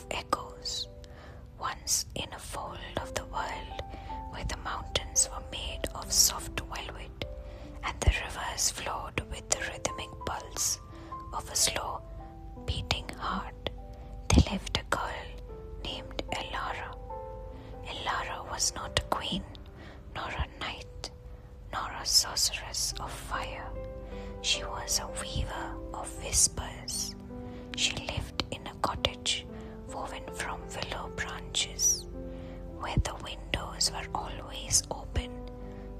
of echoes. Once in a fold of the world where the mountains were made of soft velvet and the rivers flowed with the rhythmic pulse of a slow beating heart, there lived a girl named Elara. Elara was not a queen, nor a knight, nor a sorceress of fire. She was a weaver of whispers. She lived in a cottage woven from willow branches, where the windows were always open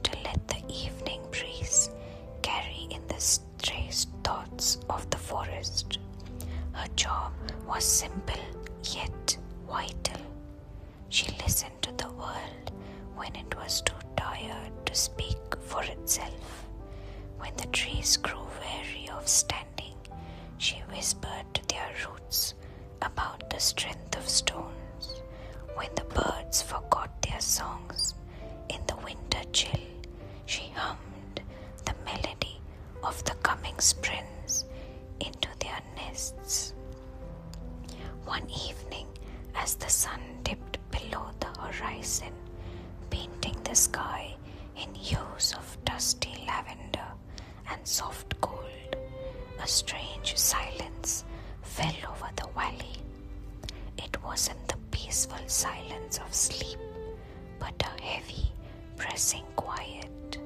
to let the evening breeze carry in the stray thoughts of the forest. Her job was simple yet vital. She listened to the world when it was too tired to speak for itself. When the trees grew weary of standing, she whispered to their roots about the strength of stones. When the birds forgot their songs in the winter chill, she hummed the melody of the coming springs into their nests. One evening, as the sun dipped below the horizon, painting the sky in hues of dusty lavender and soft gold, a strange silence fell over the valley. It wasn't the peaceful silence of sleep, but a heavy, pressing quiet.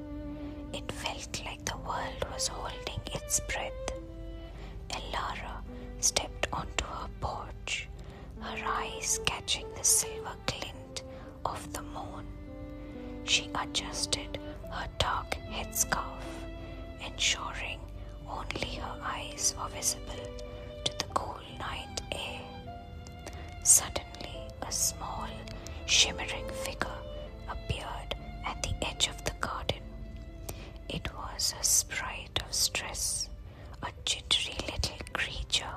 It felt like the world was holding its breath. Elara stepped onto her porch, her eyes catching the silver glint of the moon. She adjusted her dark headscarf, ensuring only her eyes were visible to the cool night air. Suddenly, a small, shimmering figure appeared at the edge of the garden. It was a sprite of stress, a jittery little creature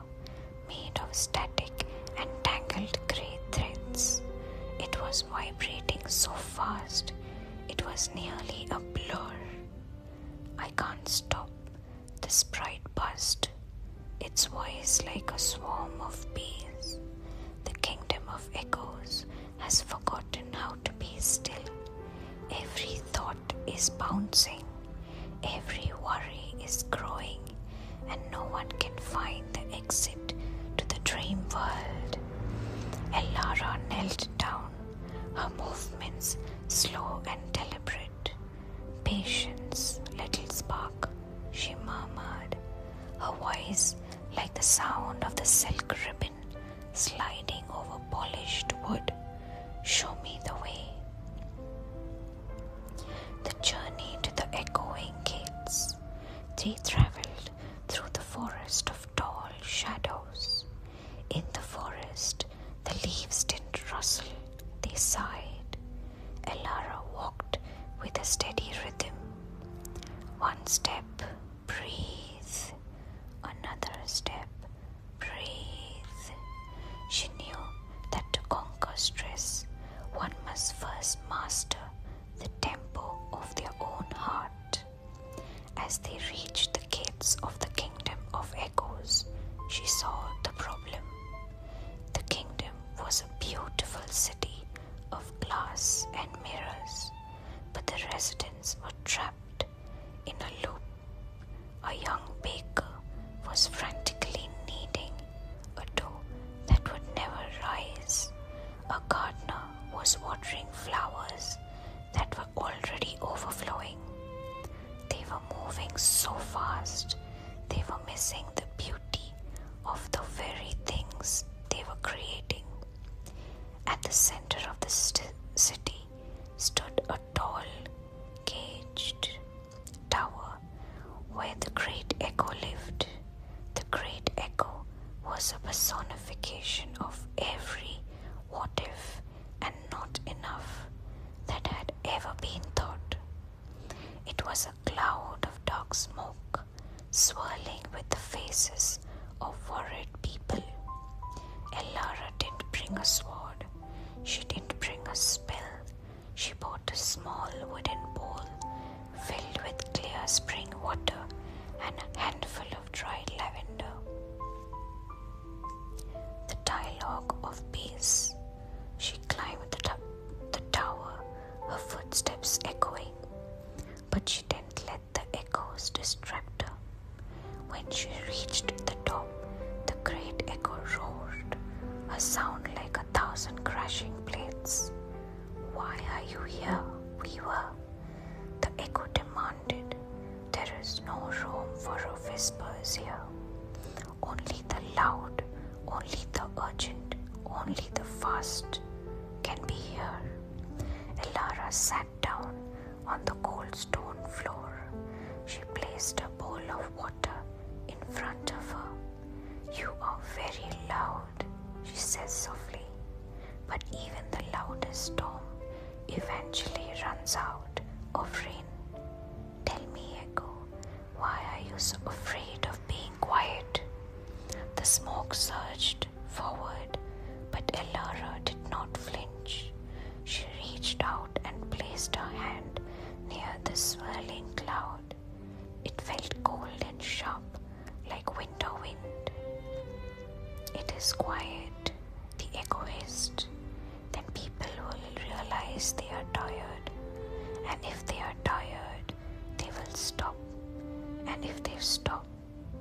made of static and tangled grey threads. It was vibrating so fast, it was nearly a blur. "I can't stop," the sprite buzzed, its voice like a swarm of bees. "The kingdom of echoes has forgotten how to be still. Every thought is bouncing, every worry is growing, and no one can find the exit to the dream world." Elara knelt down, her movements slow and deliberate. "Patience, little spark," she murmured, her voice like the sound of the silk ribbon sliding over polished wood. "Show me the way." The journey to the echoing gates. They traveled through the forest of tall shadows. In the forest, the leaves didn't rustle, they sighed. Elara walked with a steady rhythm. One step, breathe. Another step, breathe. She knew that to conquer stress, one must first master the tempo of their own heart. As they reached the gates of the kingdom of echoes, she saw the problem. The kingdom was a beautiful city of glass and mirrors, but the residents were trapped in a loop. A young baker was frantically kneading a dough that would never rise. A gardener was watering flowers that were already overflowing. They were moving so fast, they were missing the beauty of the very things they were creating. At the center of the city stood a tall, caged tower where the great echo lived. The great echo was a personification of every what if and not enough that had ever been thought. It was a cloud of dark smoke swirling with the faces of worried people. Elara didn't bring a sword. She didn't bring a spell. She bought a small wooden bowl filled with clear spring water and a handful of dried lavender. The dialogue of she reached the top, the great echo roared, a sound like 1,000 crashing plates. "Why are you here, Weaver?" the echo demanded. "There is no room for whispers here. Only the loud, only the urgent, only the fast can be here." Elara sat down on the cold stone floor. She placed a bowl of water in front of her. "You are very loud," she said softly, "but even the loudest storm eventually runs out of rain. Tell me, Echo, why are you so afraid of being quiet?" The smoke surged forward, but Elara did not flinch. She reached out and placed her hand near the swirling cloud. It felt cold and sharp, like winter wind. "It is quiet," the echo hissed. "Then people will realize they are tired. And if they are tired, they will stop. And if they stop,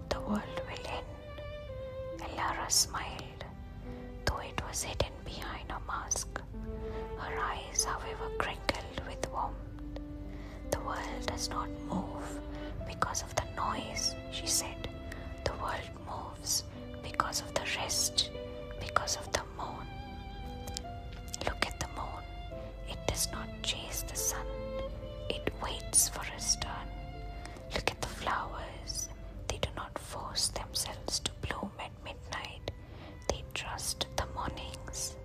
the world will end." Elara smiled, though it was hidden behind her mask. Her eyes, however, crinkled with warmth. "The world does not move because of the noise," she said. "The world moves because of the rest, because of the moon. Look at the moon. It does not chase the sun. It waits for its turn. Look at the flowers. They do not force themselves to bloom at midnight. They trust the mornings."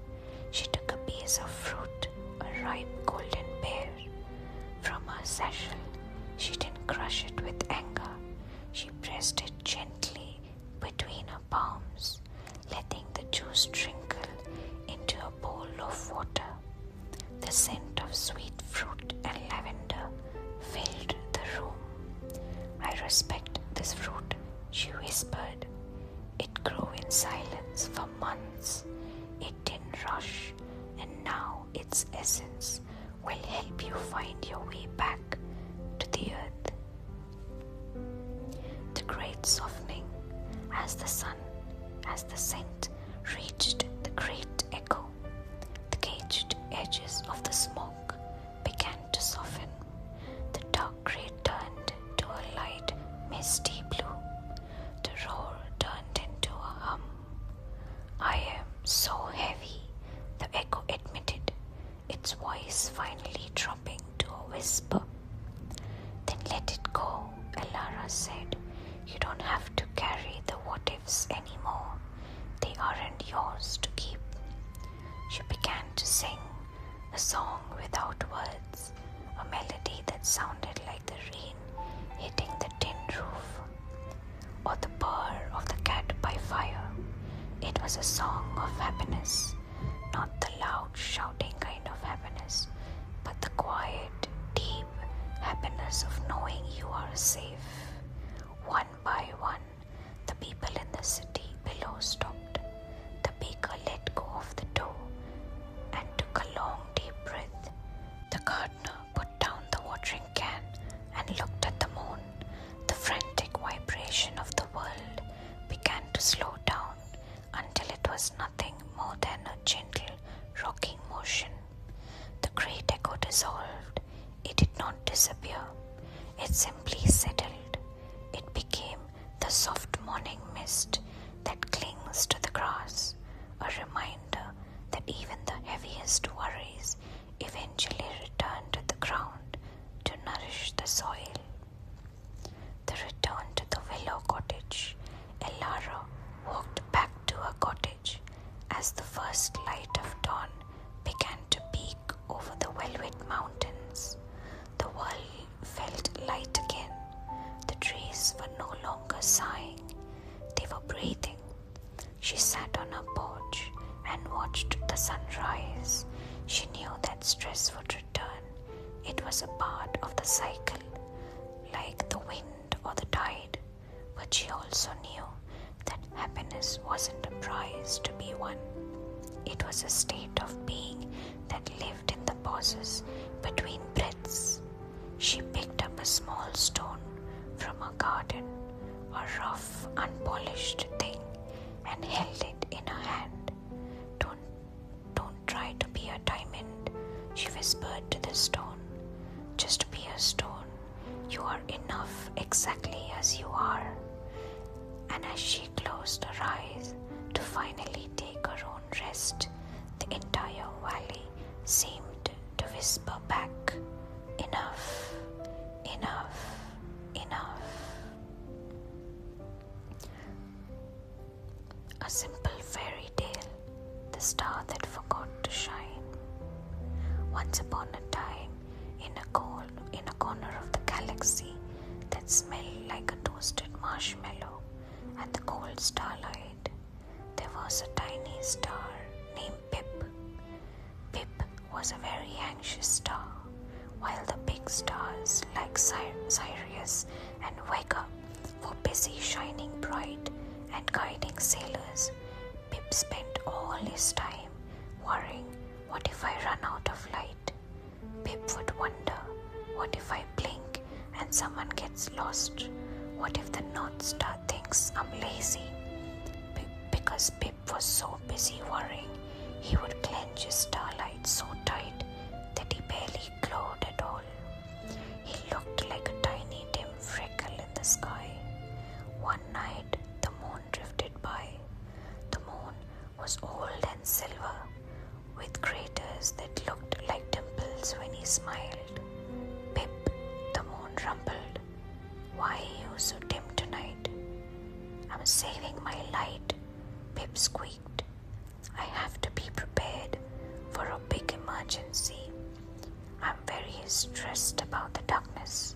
She took a piece of fruit, a ripe golden pear, from her satchel. She didn't crush it with anger. She pressed it gently between her palms, letting the juice trickle into a bowl of water. The scent of sweet fruit and lavender filled the room. "I respect this fruit," she whispered. "It grew in silence for months. It didn't rush, and now its essence will help you find your way back to the earth." The great softening as the sun, as the scent reached the great echo, the caged edges of the smoke began to soften. The dark gray turned to a light misty blue. The roar turned into a hum. "I am so heavy," the echo admitted, its voice finally dropping to a whisper. "Then let it go," Elara said. "You don't have to carry the what-ifs anymore. They aren't yours to keep." She began to sing, a song without words, a melody that sounded like the rain hitting the tin roof, or the purr of the cat by fire. It was a song of happiness, not the loud shouting kind of happiness, but the quiet, deep happiness of knowing you are safe. One by one, the people in the city below stopped. The baker let go of the dough and took a long deep breath. The gardener put down the watering can and looked at the moon. The frantic vibration of the world began to slow down until it was nothing more than a gentle rocking motion. The great echo dissolved. It did not disappear. It simply settled. It became the soft morning mist that clings to the grass, a reminder that even the heaviest worries eventually return to the ground to nourish the soil. The return to the willow cottage. Elara walked back to her cottage as the first light of dawn began to peek over the velvet mountains. The world felt light again. The trees were no longer sighing. They were breathing. She sat on her porch and watched the sun rise. She knew that stress would return. It was a part of the cycle, like the wind or the tide. But she also knew that happiness wasn't a prize to be won. It was a state of being that lived in the pauses between breaths. She picked up a small stone from her garden, a rough, unpolished thing and held it in her hand. Don't try to be a diamond, she whispered to the stone. Just be a stone. You are enough exactly as you are. And as she closed her eyes to finally take her own rest, the entire valley seemed to whisper back, enough, enough, enough. A simple fairy tale, the star that forgot to shine. Once upon a time, in a corner of the galaxy that smelled like a toasted marshmallow and the cold starlight, there was a tiny star named Pip. Pip was a very anxious star, while the big stars like Sirius and Vega were busy shining bright and guiding sailors. Pip spent all his time worrying, what if I run out of light? Pip would wonder, what if I blink and someone gets lost? What if the North Star thinks I'm lazy? Because Pip was so busy worrying, he would clench his starlight so tight that he barely glowed at all. He looked like a tiny dim freckle in the sky. One night, the moon drifted by. The moon was old and silver, with craters that looked like dimples when he smiled. Pip, the moon rumbled. Why are you so dim tonight? I'm saving my light, Pip squeaked. I have to be prepared for a big emergency. I'm very stressed about the darkness.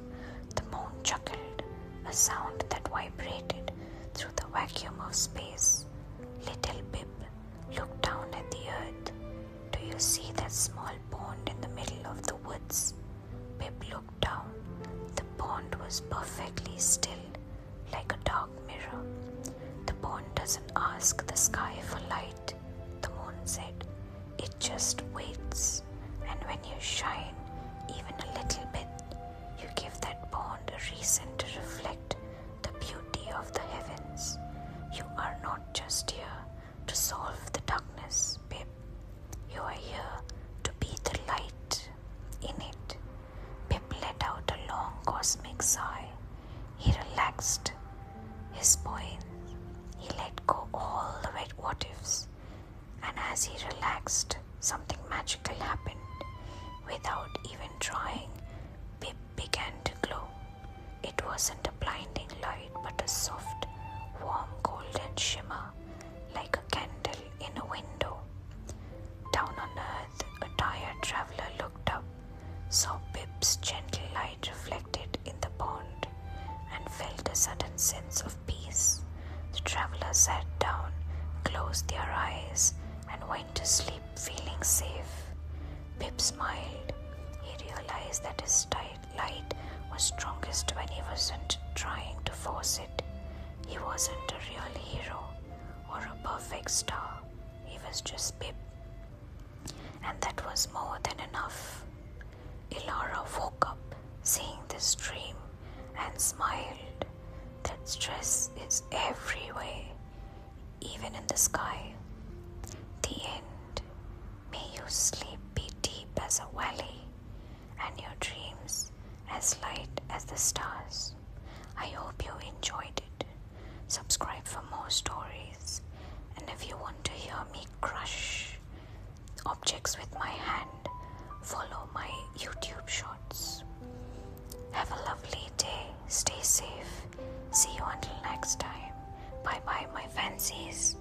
The moon chuckled, a sound that vibrated through the vacuum of space. Little Pip looked down at the earth. Do you see that small pond in the middle of the woods? Pip looked down. The pond was perfectly still, like a dark mirror. The pond doesn't ask the sky for light, the moon said. It just waits. And when you shine even a little bit, you give that pond a reason to reflect the beauty of the heavens. You are not just here to solve the darkness, Pip. You are here to be the light in it. Pip let out a long cosmic sigh. He relaxed his poise. He let go all the what ifs. And as he relaxed, something magical happened. Without even trying, Pip began to glow. It wasn't a blinding light, but a soft, warm golden shimmer, like a candle in a window. Down on earth, a tired traveler looked up, saw Pip's gentle light reflected in the pond, and felt a sudden sense of peace. The traveler sat down, closed their eyes, and went to sleep feeling safe. Pip smiled. He realized that his light was strongest when he wasn't trying to force it. He wasn't a real hero or a perfect star. He was just Pip. And that was more than enough. Elara woke up, seeing this dream, and smiled. That stress is everywhere, even in the sky. The end. May your sleep be deep as a valley, and your dreams as light as the stars. I hope you enjoyed it. Subscribe for more stories, and if you want to hear me crush objects with my hand, follow my YouTube shorts. Have a lovely day. Stay safe. See you until next time. Bye bye, my fancies.